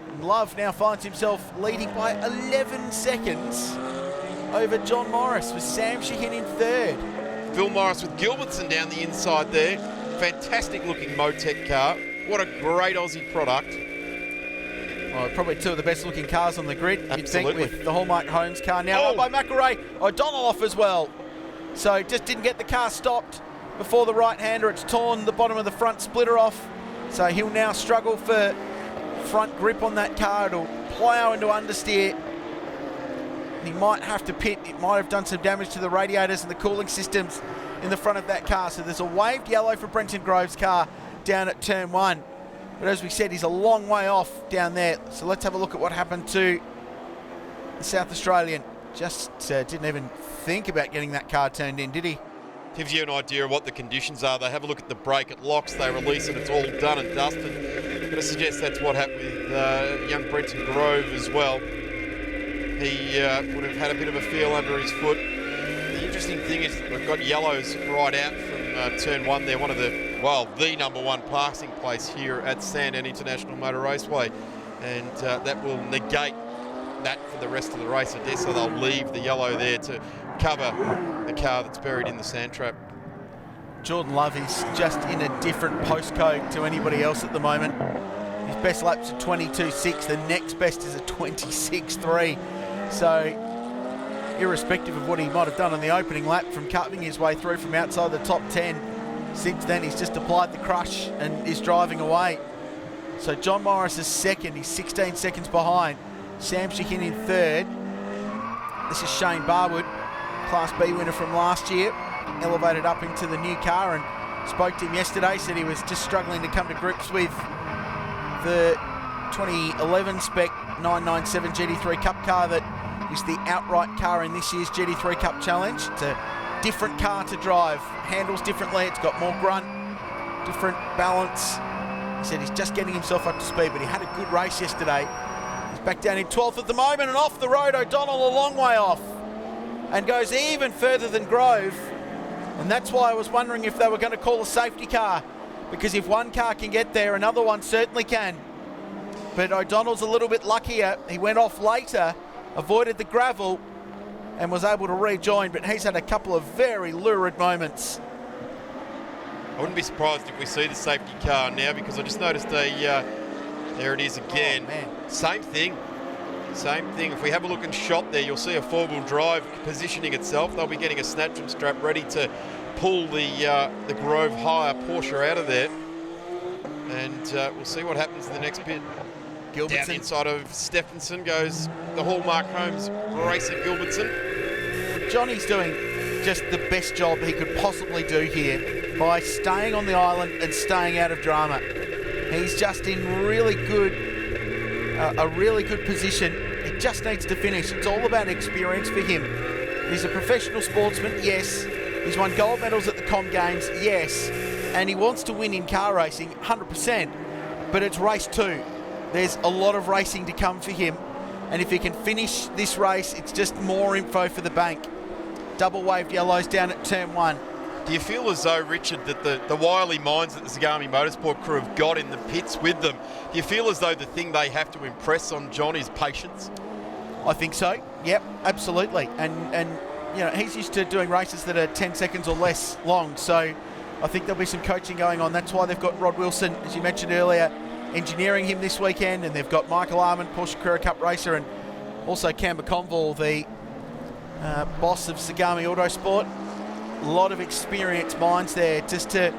And Love now finds himself leading by 11 seconds over John Morris with Sam Sheehan in third. Phil Morris with Gilbertson down the inside there. Fantastic looking Motec car. What a great Aussie product. Well, probably two of the best looking cars on the grid, Absolutely. you'd think, with the Hallmark Homes car now run by McElrea. O'Donnell off as well. So just didn't get the car stopped before the right-hander. It's torn the bottom of the front splitter off. So he'll now struggle for front grip on that car. It'll plough into understeer. He might have to pit. It might have done some damage to the radiators and the cooling systems in the front of that car. So there's a waved yellow for Brenton Grove's car down at turn 1. But as we said, he's a long way off down there. So let's have a look at what happened to the South Australian. Just didn't even think about getting that car turned in, did he? Gives you an idea of what the conditions are. They have a look at the brake, it locks, they release it, it's all done and dusted. I'm going to suggest that's what happened with young Brenton Grove as well. He would have had a bit of a feel under his foot. The interesting thing is that we've got yellows right out from turn 1 there, one of the, well, the number 1 passing place here at Sandown International Motor Raceway. And that will negate that for the rest of the race, I guess, so they'll leave the yellow there to cover the car that's buried in the sand trap. Jordan Love is just in a different postcode to anybody else at the moment. His best lap's a 22.6, the next best is a 26.3. So, irrespective of what he might have done on the opening lap from cutting his way through from outside the top 10, since then he's just applied the crush and is driving away. So John Morris is second, he's 16 seconds behind. Sam Sheehan in third. This is Shane Barwood, Class B winner from last year, elevated up into the new car, and spoke to him yesterday, said he was just struggling to come to grips with the 2011 spec 997 GT3 Cup car that is the outright car in this year's GT3 Cup Challenge. It's a different car to drive, handles differently, it's got more grunt, different balance. He said he's just getting himself up to speed, but he had a good race yesterday. He's back down in 12th at the moment, and off the road, O'Donnell a long way off and goes even further than Grove. And that's why I was wondering if they were going to call a safety car, because if one car can get there, another one certainly can. But O'Donnell's a little bit luckier. He went off later, avoided the gravel, and was able to rejoin, but he's had a couple of very lurid moments. I wouldn't be surprised if we see the safety car now, because I just noticed there it is again. Oh, man. Same thing. If we have a look in shot there, you'll see a four-wheel drive positioning itself. They'll be getting a snatch and strap ready to pull the Grove Hire Porsche out of there. And we'll see what happens in the next pit. Gilbertson. Down inside of Stephenson goes the Hallmark Homes Racing Gilbertson. Johnny's doing just the best job he could possibly do here by staying on the island and staying out of drama. He's just in a really good position. He just needs to finish. It's all about experience for him. He's a professional sportsman, yes. He's won gold medals at the Com Games, yes. And he wants to win in car racing, 100%. But it's race 2. There's a lot of racing to come for him. And if he can finish this race, it's just more info for the bank. Double waved yellows down at turn 1. Do you feel as though, Richard, that the wily minds that the Zagami Motorsport crew have got in the pits with them, do you feel as though the thing they have to impress on John is patience? I think so. Yep, absolutely. And you know, he's used to doing races that are 10 seconds or less long. So I think there'll be some coaching going on. That's why they've got Rod Wilson, as you mentioned earlier, engineering him this weekend. And they've got Michael Armand, Porsche Carrera Cup racer, and also Cam McConville, the boss of Zagami Autosport. A lot of experienced minds there just to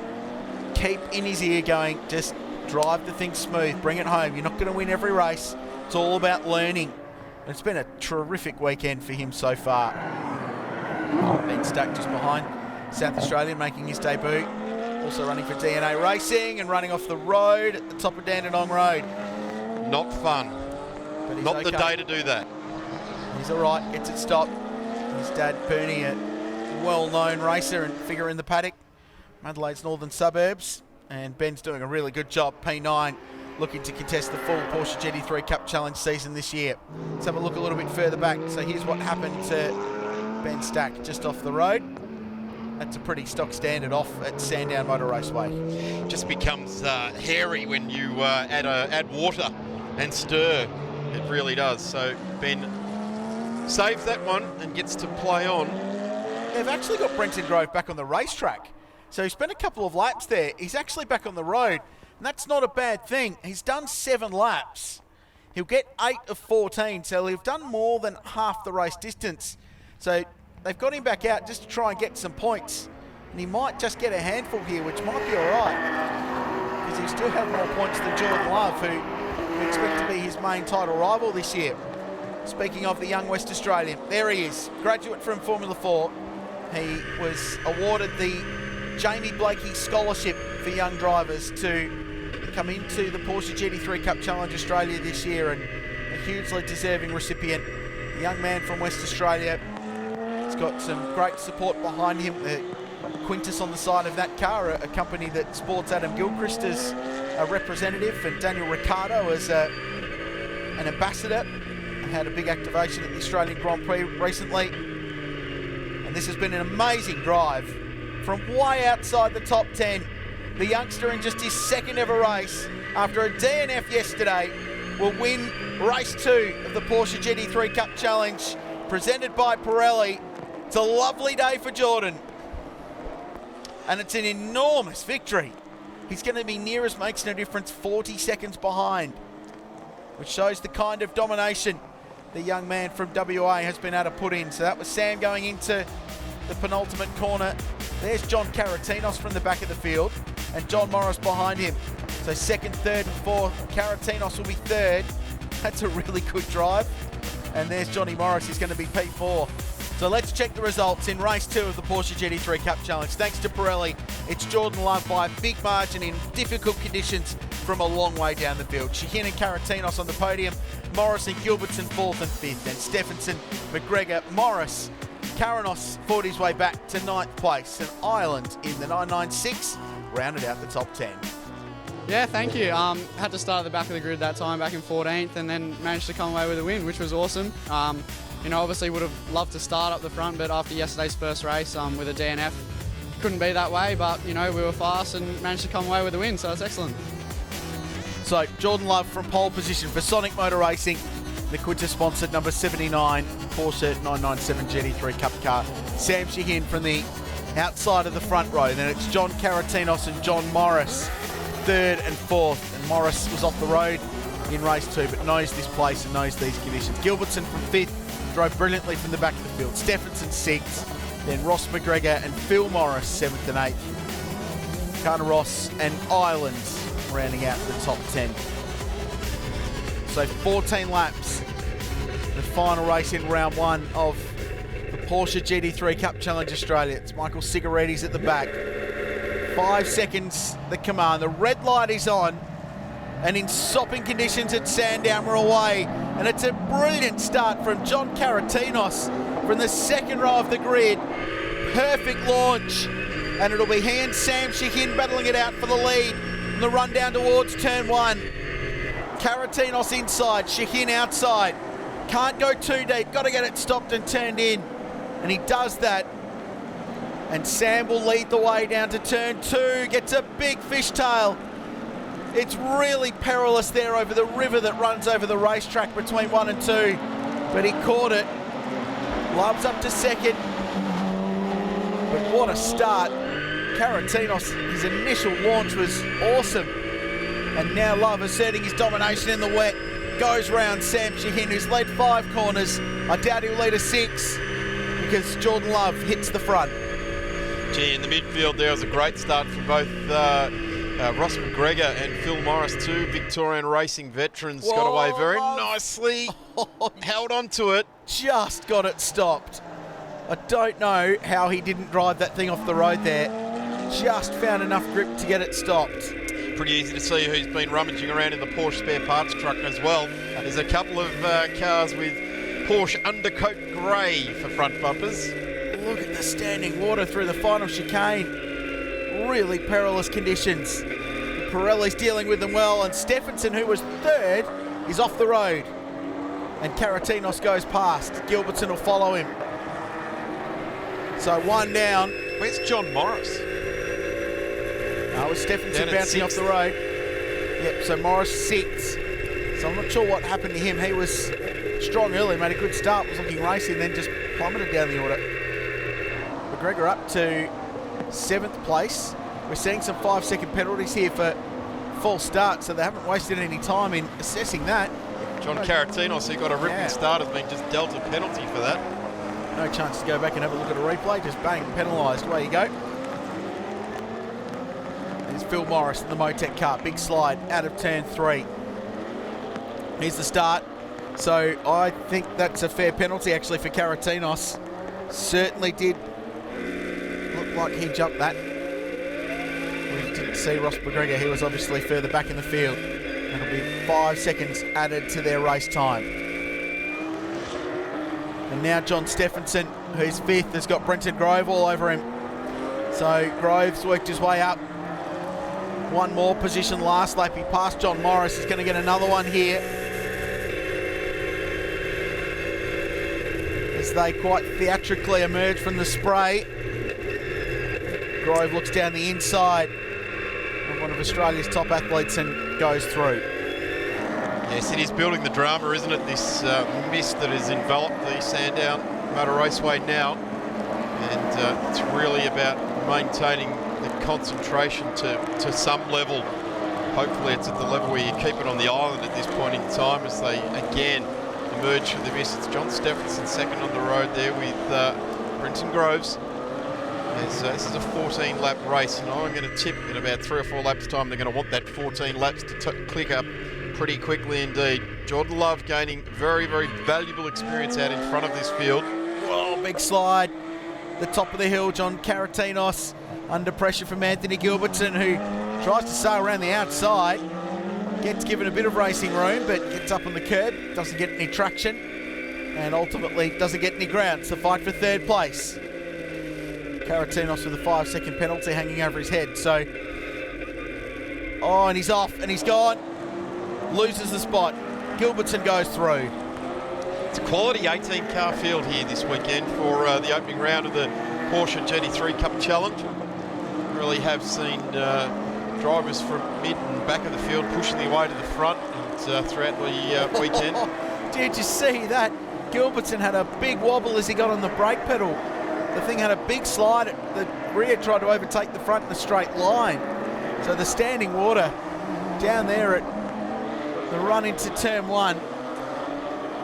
keep in his ear going, just drive the thing smooth, bring it home. You're not going to win every race. It's all about learning. And it's been a terrific weekend for him so far. Ben Stack just behind. South Australian making his debut. Also running for DNA Racing and running off the road at the top of Dandenong Road. Not fun. But he's Not the okay. day to do that. He's all right, gets it stopped. His dad, Bernie, a well-known racer and figure in the paddock, Adelaide's northern suburbs. And Ben's doing a really good job, P9, looking to contest the full Porsche GT3 Cup Challenge season this year. Let's have a look a little bit further back. So here's what happened to Ben Stack just off the road. That's a pretty stock standard off at Sandown Motor Raceway. Just becomes hairy when you add water and stir. It really does. So Ben saves that one and gets to play on. They've actually got Brenton Grove back on the racetrack. So he spent a couple of laps there. He's actually back on the road, and that's not a bad thing. He's done 7 laps. He'll get 8 of 14, so he'll have done more than half the race distance. So they've got him back out just to try and get some points. And he might just get a handful here, which might be all right, because he'll still have more points than Jordan Love, who we expect to be his main title rival this year. Speaking of the young West Australian, there he is, graduate from Formula 4. He was awarded the Jamie Blakey Scholarship for young drivers to come into the Porsche GT3 Cup Challenge Australia this year, and a hugely deserving recipient. A young man from West Australia. He's got some great support behind him. The Quintus on the side of that car, a company that sports Adam Gilchrist as a representative, and Daniel Ricciardo as an ambassador. Had a big activation at the Australian Grand Prix recently. And this has been an amazing drive from way outside the top 10. The youngster in just his second ever race after a DNF yesterday will win race 2 of the Porsche GT3 Cup Challenge presented by Pirelli. It's a lovely day for Jordan. And it's an enormous victory. He's going to be near as makes no difference 40 seconds behind, which shows the kind of domination the young man from WA has been able to put in. So that was Sam going into the penultimate corner. There's John Caratinos from the back of the field, and John Morris behind him. So second, third, and fourth. Caratinos will be third. That's a really good drive. And there's Johnny Morris, he's going to be P4. So let's check the results in race 2 of the Porsche GT3 Cup Challenge. Thanks to Pirelli, it's Jordan Love by a big margin in difficult conditions from a long way down the field. Sheehan and Caratinos on the podium, Morris and Gilbertson 4th and 5th, and Stephenson, McGregor, Morris. Karanos fought his way back to 9th place, and Ireland in the 996 rounded out the top 10. Yeah, thank you. Had to start at the back of the grid that time, back in 14th, and then managed to come away with a win, which was awesome. Obviously would have loved to start up the front, but after yesterday's first race with a DNF, couldn't be that way, but, we were fast and managed to come away with a win, so that's excellent. So, Jordan Love from pole position for Sonic Motor Racing, the Quintus-sponsored number 79 Porsche 997 GT3 Cup car. Sam Sheehan from the outside of the front row. Then it's John Caratinos and John Morris, 3rd and 4th. And Morris was off the road in race 2, but knows this place and knows these conditions. Gilbertson from 5th, drove brilliantly from the back of the field. Stephenson 6th, then Ross McGregor and Phil Morris 7th and 8th. Carter Ross and Ireland rounding out the top 10. So 14 laps, the final race in round 1 of the Porsche GT3 Cup Challenge Australia. It's Michael Sigarides at the back. 5 seconds the command. The red light is on, and in sopping conditions at Sandown, we're away. And it's a brilliant start from John Caratinos from the second row of the grid. Perfect launch, and it'll be he and Sam Sheehan battling it out for the lead in the run down towards turn 1. Caratinos inside, Sheehan outside. Can't go too deep, got to get it stopped and turned in. And he does that. And Sam will lead the way down to turn 2, gets a big fishtail. It's really perilous there over the river that runs over the racetrack between 1 and 2. But he caught it. Love's up to second. But what a start. Caratinos, his initial launch was awesome. And now Love asserting his domination in the wet. Goes round Sam Sheehan, who's led 5 corners. I doubt he'll lead a 6 because Jordan Love hits the front. Gee, in the midfield there was a great start for both Ross McGregor and Phil Morris, 2 Victorian racing veterans. Got away very nicely, held on to it. Just got it stopped. I don't know how he didn't drive that thing off the road there. Just found enough grip to get it stopped. Pretty easy to see who's been rummaging around in the Porsche spare parts truck as well. There's a couple of cars with Porsche undercoat grey for front bumpers. Look at the standing water through the final chicane. Really perilous conditions. Pirelli's dealing with them well, and Stephenson, who was third, is off the road. And Karatinos goes past. Gilbertson will follow him. So one down. Where's John Morris? Oh, it's Stephenson Down at bouncing off sixth. the road. Yep, so Morris sixth. So I'm not sure what happened to him. He was strong early, made a good start, was looking racing, then just plummeted down the order. McGregor up to 7th place. We're seeing some 5-second penalties here for false start, so they haven't wasted any time in assessing that. John Karatinos, who got a ripping start, has been just dealt a penalty for that. No chance to go back and have a look at a replay, just bang, penalised. Away you go. There's Phil Morris in the Motec car, big slide out of turn 3. Here's the start. So I think that's a fair penalty actually for Karatinos. Certainly did look like he jumped that. We didn't see Ross McGregor, he was obviously further back in the field. It'll be 5 seconds added to their race time. And now John Stephenson, who's 5th, has got Brenton Grove all over him. So Grove's worked his way up. One more position last lap. He passed John Morris. He's going to get another one here. As they quite theatrically emerge from the spray. Grove looks down the inside of one of Australia's top athletes and goes through. Yes, it is building the drama, isn't it? This mist that has enveloped the Sandown Motor Raceway now. And it's really about maintaining the concentration to some level. Hopefully it's at the level where you keep it on the island at this point in time as they again emerge from the mist. It's John Stephenson second on the road there with Brenton Groves. This is a 14-lap race, and I'm going to tip in about 3 or 4 laps' time they're going to want that 14 laps to click up pretty quickly indeed. Jordan Love gaining very, very valuable experience out in front of this field. Whoa, big slide. The top of the hill, John Karatinos under pressure from Anthony Gilbertson, who tries to sail around the outside. Gets given a bit of racing room, but gets up on the curb, doesn't get any traction, and ultimately doesn't get any ground. It's the fight for 3rd place. Karatinos with a 5-second penalty hanging over his head. So, oh, and he's off, and he's gone. Loses the spot. Gilbertson goes through. It's a quality 18-car field here this weekend for the opening round of the Porsche GT3 Cup Challenge. Really have seen drivers from mid and back of the field pushing their way to the front and, throughout the weekend. Did you see that? Gilbertson had a big wobble as he got on the brake pedal. The thing had a big slide. The rear tried to overtake the front in a straight line. So the standing water down there at the run into turn 1.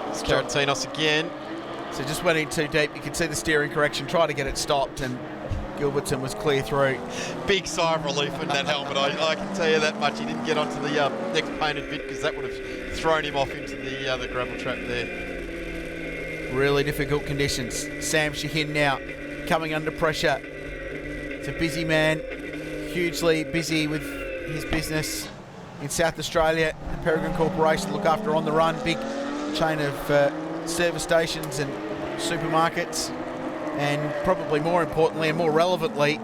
It's Karatinos again. So just went in too deep. You can see the steering correction, try to get it stopped, and Gilbertson was clear through. Big sigh of relief in that helmet. I can tell you that much. He didn't get onto the next painted bit because that would have thrown him off into the gravel trap there. Really difficult conditions. Sam Shahin now coming under pressure. It's a busy man, hugely busy with his business in South Australia. The Peregrine Corporation look after On The Run, big chain of service stations and supermarkets, and probably more importantly and more relevantly,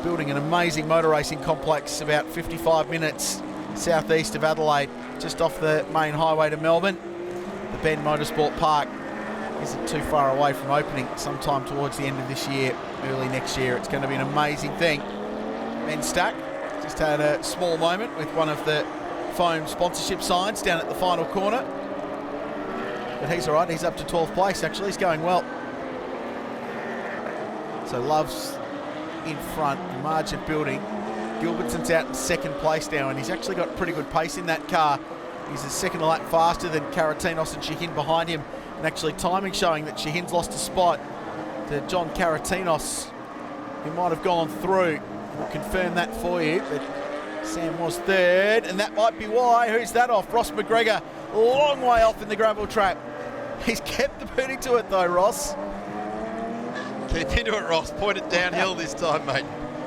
building an amazing motor racing complex about 55 minutes southeast of Adelaide, just off the main highway to Melbourne. The Ben Motorsport Park isn't too far away from opening sometime towards the end of this year, early next year. It's going to be an amazing thing. Ben Stack just had a small moment with one of the foam sponsorship signs down at the final corner. But he's all right. He's up to 12th place, actually. He's going well. So Love's in front, the margin building. Gilbertson's out in 2nd place now, and he's actually got pretty good pace in that car. He's a second lap faster than Karatinos and Shahin behind him. And actually timing showing that Shahin's lost a spot to John Karatinos, who might have gone through. We'll confirm that for you, but Sam was 3rd, and that might be why. Who's that off? Ross McGregor, a long way off in the gravel trap. He's kept the boot into it though, Ross. Keep into it, Ross. Point it downhill this time, mate.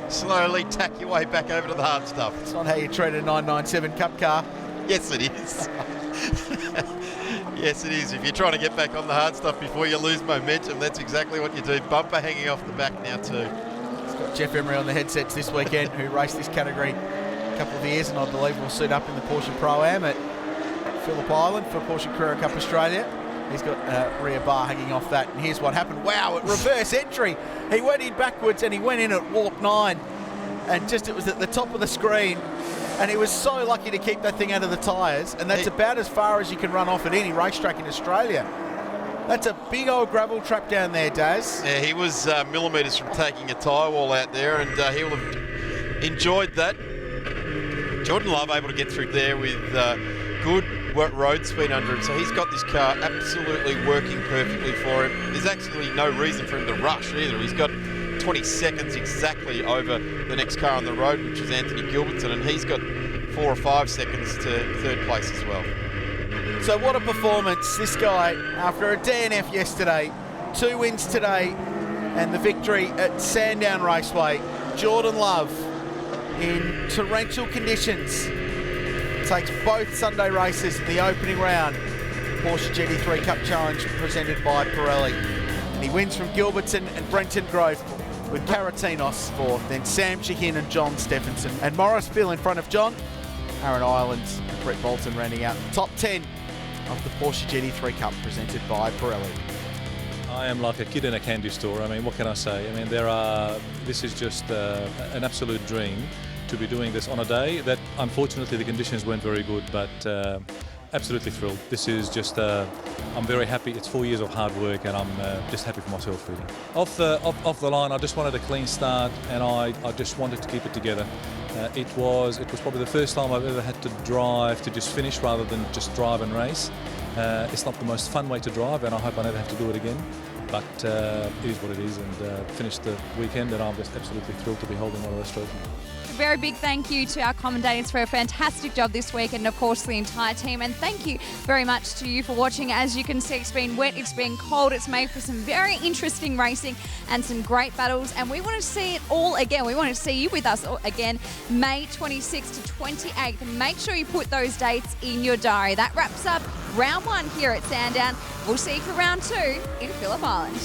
Slowly tack your way back over to the hard stuff. It's not how you treat a 997 Cup car. Yes, it is. Yes, it is. If you're trying to get back on the hard stuff before you lose momentum, that's exactly what you do. Bumper hanging off the back now too. It's got Jeff Emery on the headsets this weekend, who raced this category a couple of years, and I believe will suit up in the Porsche Pro-Am at Phillip Island for Porsche Carrera Cup Australia. He's got a rear bar hanging off that, and here's what happened. Wow, at reverse entry. He went in backwards and he went in at warp 9, and just it was at the top of the screen, and he was so lucky to keep that thing out of the tyres, and that's about as far as you can run off at any racetrack in Australia. That's a big old gravel trap down there, Daz. Yeah, he was millimetres from taking a tyre wall out there, and he will have enjoyed that. Jordan Love able to get through there with good road speed under him, so he's got this car absolutely working perfectly for him. There's actually no reason for him to rush either. He's got 20 seconds exactly over the next car on the road, which is Anthony Gilbertson, and he's got 4 or 5 seconds to third place as well. So what a performance. This guy, after a DNF yesterday, 2 wins today, and the victory at Sandown Raceway. Jordan Love, in torrential conditions, takes both Sunday races in the opening round. Porsche GT3 Cup Challenge presented by Pirelli. And he wins from Gilbertson and Brenton Grove, with Caratinos fourth, then Sam Shahin and John Stephenson. And Morris Bill in front of John, Aaron Ireland and Brett Bolton rounding out the top 10 of the Porsche GT3 Cup presented by Pirelli. I am like a kid in a candy store. I mean, what can I say? I mean, this is just an absolute dream to be doing this on a day that unfortunately the conditions weren't very good, but absolutely thrilled. This is just, I'm very happy. It's 4 years of hard work, and I'm just happy for myself, really. Off the line, I just wanted a clean start, and I just wanted to keep it together. It was probably the first time I've ever had to drive to just finish rather than just drive and race. It's not the most fun way to drive, and I hope I never have to do it again. But it is what it is, and finished the weekend, and I'm just absolutely thrilled to be holding one of those trophies. A very big thank you to our commentators for a fantastic job this week, and of course the entire team, and thank you very much to you for watching. As you can see, it's been wet, it's been cold, it's made for some very interesting racing and some great battles, and we want to see it all again. We want to see you with us again May 26th to 28th, and make sure you put those dates in your diary. That wraps up round 1 here at Sandown. We'll see you for round 2 in Phillip Island.